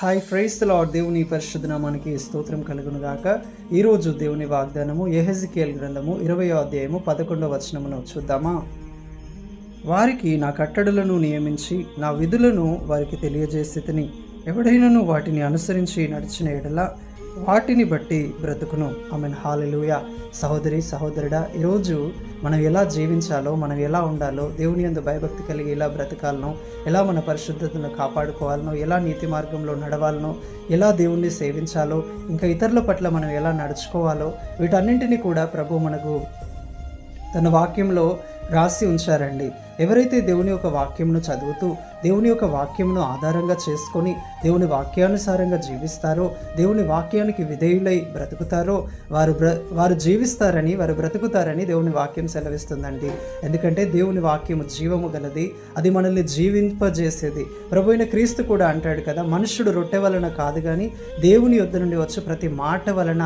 Hi praise the lord. దేవుని పరిశుద్ధ నామానికి స్తోత్రం కలుగును గాక. ఈరోజు దేవుని వాగ్దానము యెహెజ్కేలు గ్రంథము 20వ అధ్యాయము 11వ వచనమును చూద్దామా. వారికి నా కట్టడలను నియమించి నా విధులను వారికి తెలియజేసితిని. ఎవడైనను వాటిని అనుసరించి నడిచిన ఎడల వాటిని బట్టి బ్రతుకును. ఆమేన్. హల్లెలూయా. సహోదరి సహోదరుడా, ఈరోజు మనం ఎలా జీవించాలో, మనం ఎలా ఉండాలో, దేవుని యందు భయభక్తి కలిగి ఎలా బ్రతకాలనో, ఎలా మన పరిశుద్ధతను కాపాడుకోవాలనో, ఎలా నీతి మార్గంలో నడవాలనో, ఎలా దేవుణ్ణి సేవించాలో, ఇంకా ఇతరుల పట్ల మనం ఎలా నడుచుకోవాలో, వీటన్నింటినీ కూడా ప్రభు మనకు తన వాక్యంలో రాసి ఉంచారండి. ఎవరైతే దేవుని యొక్క వాక్యంను చదువుతూ దేవుని యొక్క వాక్యంను ఆధారంగా చేసుకొని దేవుని వాక్యానుసారంగా జీవిస్తారో, దేవుని వాక్యానికి విధేయులై బ్రతుకుతారో వారు జీవిస్తారని, వారు బ్రతుకుతారని దేవుని వాక్యం సెలవిస్తుందండి. ఎందుకంటే దేవుని వాక్యము జీవము గలది, అది మనల్ని జీవింపజేసేది. ప్రభు అయిన క్రీస్తు కూడా అంటాడు కదా, మనుష్యుడు రొట్టె వలన కాదు కానీ దేవుని యొద్ద నుండి వచ్చే ప్రతి మాట వలన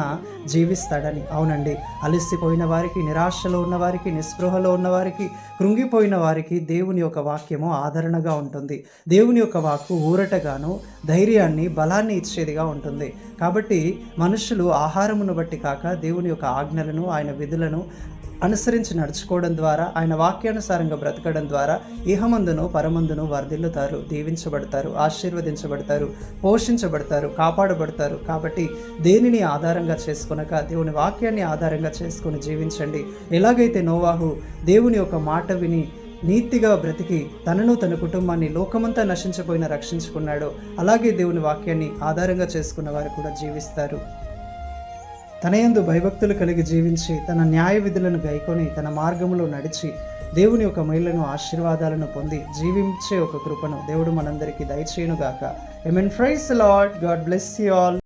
జీవిస్తాడని. అవునండి, అలసిపోయిన వారికి, నిరాశలో ఉన్న వారికి, నిస్పృహలో ఉన్న వారికి, కృంగిపోయిన వారికి దేవుని యొక్క వాక్యము ఆదరణగా ఉంటుంది. దేవుని యొక్క వాక్కు ఊరటగాను, ధైర్యాన్ని, బలాన్ని ఇచ్చేదిగా ఉంటుంది. కాబట్టి మనుషులు ఆహారమును బట్టి కాక దేవుని యొక్క ఆజ్ఞలను, ఆయన విధులను అనుసరించి నడుచుకోవడం ద్వారా, ఆయన వాక్యానుసారంగా బ్రతకడం ద్వారా ఇహమందును పరమందును వర్ధిల్లుతారు, దీవించబడతారు, ఆశీర్వదించబడతారు, పోషించబడతారు, కాపాడబడతారు. కాబట్టి దేనిని ఆధారంగా చేసుకొనక దేవుని వాక్యాన్ని ఆధారంగా చేసుకొని జీవించండి. ఎలాగైతే నోవాహు దేవుని యొక్క మాట విని నీతిగా బ్రతికి తనను, తన కుటుంబాన్ని, లోకమంతా నశించిపోయిన రక్షించుకున్నాడో, అలాగే దేవుని వాక్యాన్ని ఆధారంగా చేసుకున్న వారు కూడా జీవిస్తారు. తన యందు భయభక్తులు కలిగి జీవించి, తన న్యాయ విధులను గైకొని, తన మార్గములో నడిచి, దేవుని యొక్క మేళ్లను, ఆశీర్వాదాలను పొంది జీవించే ఒక కృపను దేవుడు మనందరికీ దయచేయునుగాక. Amen. Praise the Lord. God bless you all.